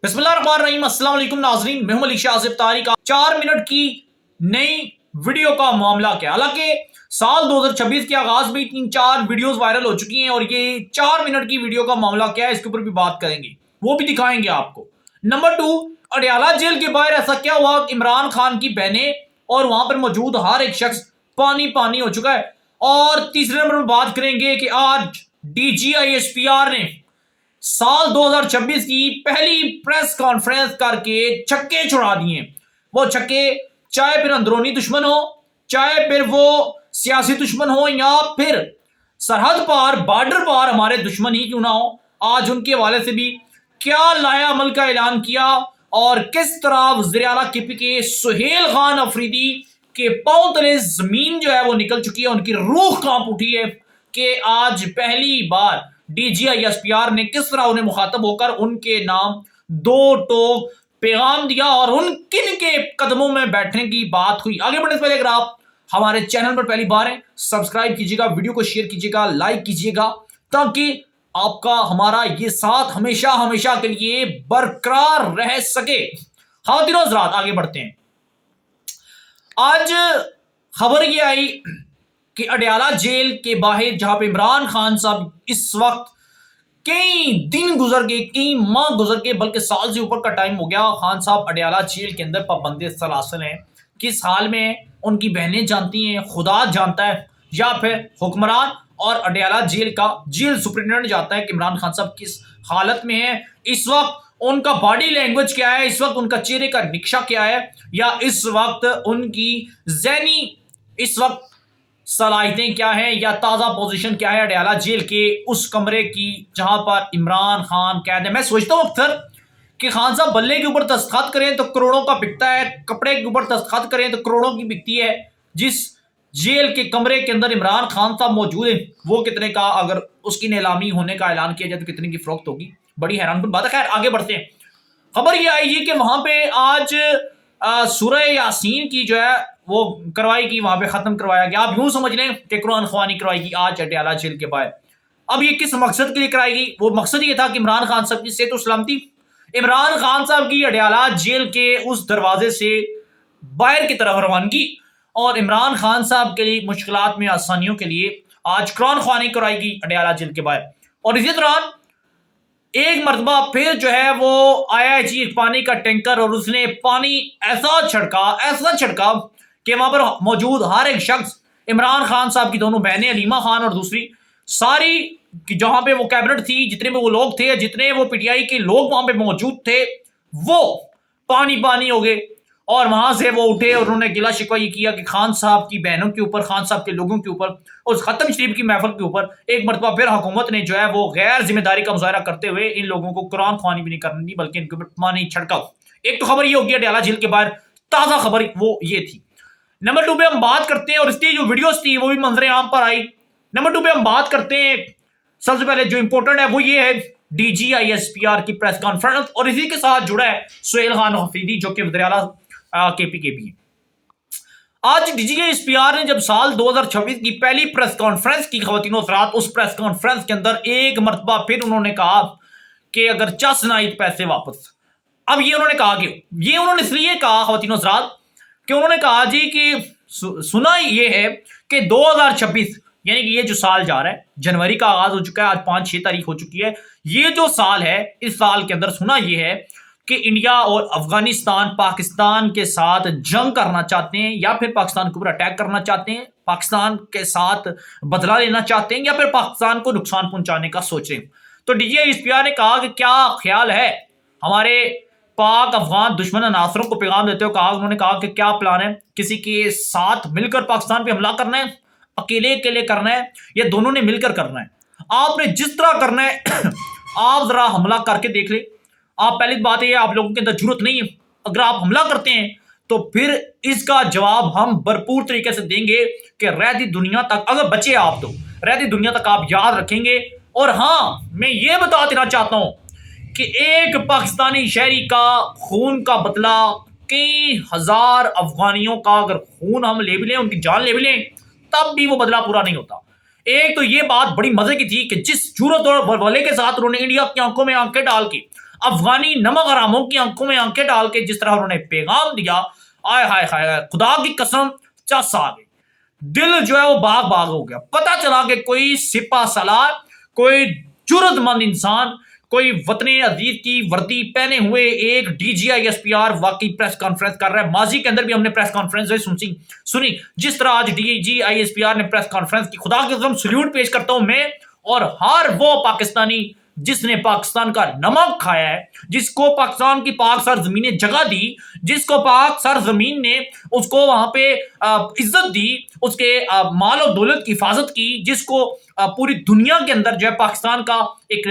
बिस्मिल्लाह रहमान रहीम। अस्सलाम वालेकुम नाजरीन, मैं हूं मलिक शाह आसिफ तारिक। 4 मिनट की नई वीडियो का मामला क्या, हालांकि साल 2026 के आगाज में 3-4 वीडियोस वायरल हो चुकी हैं और ये 4 मिनट की वीडियो का मामला क्या है इसके ऊपर भी बात करेंगे, वो भी दिखाएंगे आपको। नंबर 2, अडयाला जेल के बाहर ऐसा क्या हुआ कि इमरान खान की बहनें और वहां पर मौजूद हर एक शख्स पानी पानी हो चुका है। और तीसरे नंबर पर बात करेंगे कि आज DGISPR ने साल 2026 की पहली प्रेस कॉन्फ्रेंस करके छक्के छुड़ा दिए। वो छक्के चाहे फिर अंदरूनी दुश्मन हो, चाहे फिर वो सियासी दुश्मन हो, या फिर सरहद पार बॉर्डर पार हमारे दुश्मन ही क्यों ना हो, आज उनके हवाले से भी क्या लाया अमल का ऐलान किया और किस तरह वज़ीर आला KP के सुहेल खान अफरीदी के पांव तले जमीन जो है वो निकल चुकी है, उनकी रूह कांप उठी है कि आज पहली बार DGISPR ने किस तरह उन्हें मुखातब होकर उनके नाम दो टोक पैगाम दिया और उन किन के कदमों में बैठने की बात हुई। आगे बढ़ने से पहले अगर आप हमारे चैनल पर पहली बार हैं, सब्सक्राइब कीजिएगा, वीडियो को शेयर कीजिएगा, लाइक कीजिएगा, ताकि आपका हमारा ये साथ हमेशा हमेशा के लिए बरकरार रह सके। खातिरों हज़रात, आगे बढ़ते हैं। आज खबर ये आई कि अडयाला जेल के बाहर, जहां पे इमरान खान साहब इस वक्त कई दिन गुजर गए, कई माह गुजर गए, बल्कि साल से ऊपर का टाइम हो गया, खान साहब अडयाला जेल के अंदर पाबंदी सलासल हैं। किस हाल में उनकी बहनें जानती हैं, खुदा जानता है, या फिर हुक्मरान और अडयाला जेल का जेल सुपरिटेंडेंट जानता है कि इमरान खान साहब किस हालत में है इस वक्त, उनका बॉडी लैंग्वेज क्या है इस वक्त, उनका चेहरे का निक्शा क्या है, या इस वक्त उनकी ज़हनी इस वक्त सलाहियतें क्या है, या ताज़ा पोजीशन क्या है अडयाला जेल के उस कमरे की जहां पर इमरान खान कैद है। मैं सोचता हूं अक्सर कि खान साहब बल्ले के ऊपर दस्तखत करें तो करोड़ों का बिकता है, कपड़े के ऊपर दस्तखत करें तो करोड़ों की बिकती है। जिस जेल के कमरे के अंदर इमरान खान साहब मौजूद है वो कितने का, अगर उसकी नीलामी होने का ऐलान किया जाए तो कितने की फरोख्त होगी, बड़ी हैरानकुन बात है। खैर आगे बढ़ते हैं। खबर ये आई है कि वहां पे आज सूरह यासीन की जो है वो करवाई गई, वहां पे खत्म करवाया गया। आप यूं समझ लें कि कुरान ख्वानी करवाई गई आज अडयाला जेल के बाहर। अब ये किस मकसद के लिए कराई गई? वो मकसद ये था कि इमरान खान साहब की सेहत और सलामती, इमरान खान साहब की अडयाला जेल के उस दरवाजे से बाहर की तरफ रवानगी और इमरान खान साहब के लिए मुश्किलात में आसानियों के लिए आज कुरान ख्वानी कराई गई अडयाला जेल के बाहर। और इसी दौरान एक मरतबा फिर जो है वो आया जी एक पानी का टैंकर और उसने पानी ऐसा छिड़का कि वहां पर मौजूद हर एक शख्स, इमरान खान साहब की दोनों बहनें अलीमा खान और दूसरी सारी, जहां पे वो कैबिनेट थी, जितने में वो लोग थे, जितने वो PTI के लोग वहां पे मौजूद थे, वो पानी पानी हो गए। और वहां से वो उठे और उन्होंने गिला शिकवा ये किया कि खान साहब की बहनों के ऊपर, खान साहब के लोगों के ऊपर, उस खत्म शरीफ की महफिल के ऊपर एक मरतबा फिर हुकूमत ने जो है वो गैर जिम्मेदारी का मुजाहरा करते हुए इन लोगों को कुरान ख्वानी भी नहीं करनी दी, बल्कि इनके ऊपर पानी छिड़काओ। एक तो खबर ये होगी अडयाला जेल के बाहर, ताजा खबर वो ये थी। नंबर 2 पे हम बात करते हैं, और इसकी जो वीडियोस थी वो भी मंजरे आम पर आई। नंबर 2 पे हम बात करते हैं, सबसे पहले जो इंपॉर्टेंट है वो ये है DGISPR की प्रेस कॉन्फ्रेंस, और इसी के साथ जुड़ा है सुहेल खान अफरीदी जो कि वज़ीर आला KP के भी है। आज DGISPR ने जब साल 2026 की पहली प्रेस कॉन्फ्रेंस की खवातीनो हज़रात, उस प्रेस कॉन्फ्रेंस के अंदर एक मरतबा फिर उन्होंने कहा कि अगर चस ना आई तो पैसे वापस। अब ये उन्होंने कहा कि ये उन्होंने इसलिए कहा खवातीनो हज़रात कि उन्होंने कहा जी कि सुना ये है कि 2026 यानी कि ये जो साल जा रहा है, जनवरी का आगाज हो चुका है, आज 5-6 तारीख हो चुकी है, ये जो साल है इस साल के अंदर सुना ये है कि इंडिया और अफगानिस्तान पाकिस्तान के साथ जंग करना चाहते हैं, या फिर पाकिस्तान के ऊपर अटैक करना चाहते हैं, पाकिस्तान के साथ बदला लेना चाहते हैं, या फिर पाकिस्तान को नुकसान पहुंचाने का सोच रहे हैं। तो DGISPR ने कहा कि क्या ख्याल है, हमारे पाक अफगान दुश्मन अनासरों को पैगाम देते हुए कहा, उन्होंने कहा कि क्या प्लान है, किसी के साथ मिलकर पाकिस्तान पे हमला करना है, अकेले अकेले करना है, या दोनों ने मिलकर करना है? आपने जिस तरह करना है आप जरा हमला करके देख ले। आप पहली बात है आप लोगों के अंदर जरूरत नहीं है, अगर आप हमला करते हैं तो फिर इसका जवाब हम भरपूर तरीके से देंगे कि रहती दुनिया तक, अगर बचे आप तो रहती दुनिया तक आप याद रखेंगे। और हाँ, मैं ये बता देना चाहता हूं कि एक पाकिस्तानी शहरी का खून का बदला कई हजार अफगानियों का अगर खून हम ले भी लें, उनकी जान ले भी लें, तब भी वो बदला पूरा नहीं होता। एक तो ये बात बड़ी मजे की थी कि जिस जरूरत और वले के साथ उन्होंने इंडिया की आंखों में आंखें डाल के افغانی نمک حراموں کی آنکھوں میں آنکھیں ڈال کے جس طرح انہوں نے پیغام دیا، آئے ہائے ہائے، خدا کی قسم چس آ گئی، دل جو ہے وہ باغ باغ ہو گیا۔ پتا چلا کہ کوئی سپاہ سالار، کوئی جرت مند انسان، کوئی وطن عزیز کی وردی پہنے ہوئے ایک D G I S P R واقعی پریس کانفرنس کر رہا ہے۔ ماضی کے اندر بھی ہم نے پریس کانفرنس سنی، جس طرح آج D G I S P R نے پریس کانفرنس کی، خدا کی قسم سلیوٹ پیش کرتا ہوں میں اور ہر وہ پاکستانی جس نے پاکستان کا نمک کھایا ہے، جس کو پاکستان کی پاک سرزمین نے جگہ دی، جس کو پاک سرزمین نے اس کو وہاں پہ عزت دی، اس کے مال و دولت کی حفاظت کی، جس کو پوری دنیا کے اندر جو ہے پاکستان کا ایک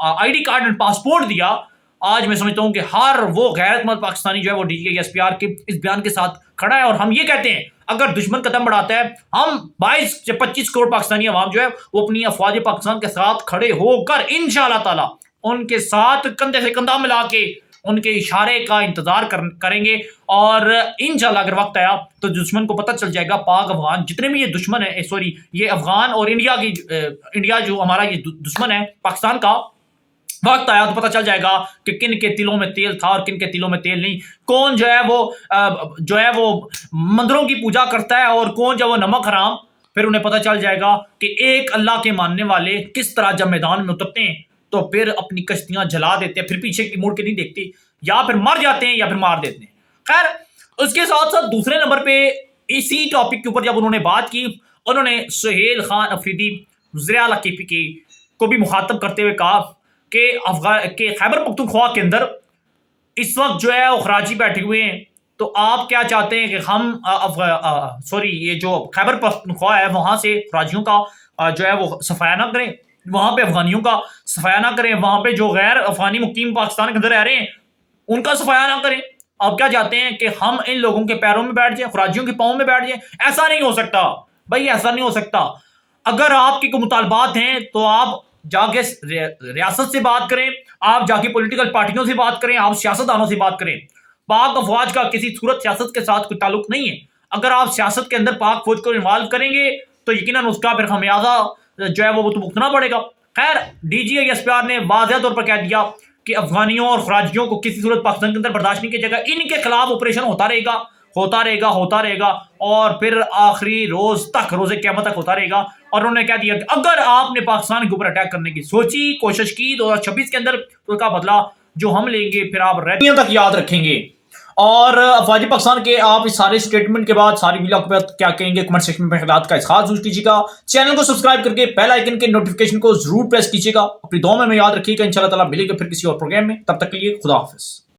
I D card and passport دیا۔ آج میں سمجھتا ہوں کہ ہر وہ غیرت مند پاکستانی جو ہے وہ D G S P R کے اس بیان کے ساتھ کھڑا ہے، اور ہم یہ کہتے ہیں اگر دشمن قدم بڑھاتا ہے، ہم 22 سے 25 کروڑ پاکستانی عوام جو ہے وہ اپنی افواج پاکستان کے ساتھ کھڑے ہو کر انشاءاللہ تعالی ان کے ساتھ کندھے سے کندھا ملا کے ان کے اشارے کا انتظار کریں گے، اور انشاءاللہ اگر وقت آیا تو دشمن کو پتہ چل جائے گا، پاک افغان جتنے بھی یہ دشمن ہے، یہ افغان اور انڈیا جو ہمارا یہ دشمن ہے پاکستان کا، وقت آیا تو پتہ چل جائے گا کہ کن کے دلوں میں تیل تھا اور کن کے دلوں میں تیل نہیں، کون جو ہے وہ مندروں کی پوجا کرتا ہے اور کون جو وہ نمک حرام۔ پھر انہیں پتہ چل جائے گا کہ ایک اللہ کے ماننے والے کس طرح جب میدان میں اترتے ہیں تو پھر اپنی کشتیاں جلا دیتے ہیں، پھر پیچھے کی مڑ کے نہیں دیکھتے، یا پھر مر جاتے ہیں یا پھر مار دیتے ہیں۔ خیر، اس کے ساتھ ساتھ دوسرے نمبر پہ اسی ٹاپک کے اوپر جب انہوں نے بات کی، انہوں نے سہیل خان افریدی وزیر اعلیٰ کے پی کے کو بھی مخاطب کرتے ہوئے کہا کہ خیبر پختونخوا کے اندر اس وقت جو ہے وہ خراجی بیٹھے ہوئے ہیں، تو آپ کیا چاہتے ہیں کہ ہم یہ جو خیبر پختونخوا ہے وہاں سے خراجیوں کا جو ہے وہ صفایا نہ کریں، وہاں پہ افغانیوں کا صفایا نہ کریں، وہاں پہ جو غیر افغانی مقیم پاکستان کے اندر رہ رہے ہیں ان کا صفایا نہ کریں؟ آپ کیا چاہتے ہیں کہ ہم ان لوگوں کے پیروں میں بیٹھ جائیں، خراجیوں کے پاؤں میں بیٹھ جائیں؟ ایسا نہیں ہو سکتا بھائی، ایسا نہیں ہو سکتا۔ اگر آپ کے کوئی مطالبات ہیں تو آپ جا کے ریاست سے بات کریں، آپ جا کے پولیٹیکل پارٹیوں سے بات کریں، آپ سیاستدانوں سے بات کریں۔ پاک افواج کا کسی صورت سیاست کے ساتھ کوئی تعلق نہیں ہے۔ اگر آپ سیاست کے اندر پاک فوج کو انوالو کریں گے تو یقیناً اس کا پھر خمیازہ جو ہے وہ تو بھگتنا پڑے گا۔ خیر، D G S P R نے واضح طور پر کہہ دیا کہ افغانیوں اور خراجیوں کو کسی صورت پاکستان کے اندر برداشت نہیں کیا جائے گا، ان کے خلاف آپریشن ہوتا رہے گا اور پھر آخری روز قیامت تک ہوتا رہے گا۔ اور انہوں نے کہہ دیا کہ اگر آپ نے پاکستان کے اوپر اٹیک کرنے کی کوشش کی 2026 کے اندر تو اس کا بدلہ جو ہم لیں گے پھر آپ ریڈیو تک یاد رکھیں گے۔ اور افواج پاکستان کے آپ اس سارے اسٹیٹمنٹ کے بعد ساری ویڈیو کے بعد کیا کہیں گے، کمنٹ سیکشن میں خیالات کا اظہار ضرور کیجیے گا۔ چینل کو سبسکرائب کر کے بیل آئیکن کے نوٹیفیکیشن کو ضرور پریس کیجیے گا۔ اپنی دعاؤں میں یاد رکھیے گا۔ انشاءاللہ تعالیٰ ملے گا پھر کسی اور پروگرام میں، تب تک کے لیے خدا حافظ۔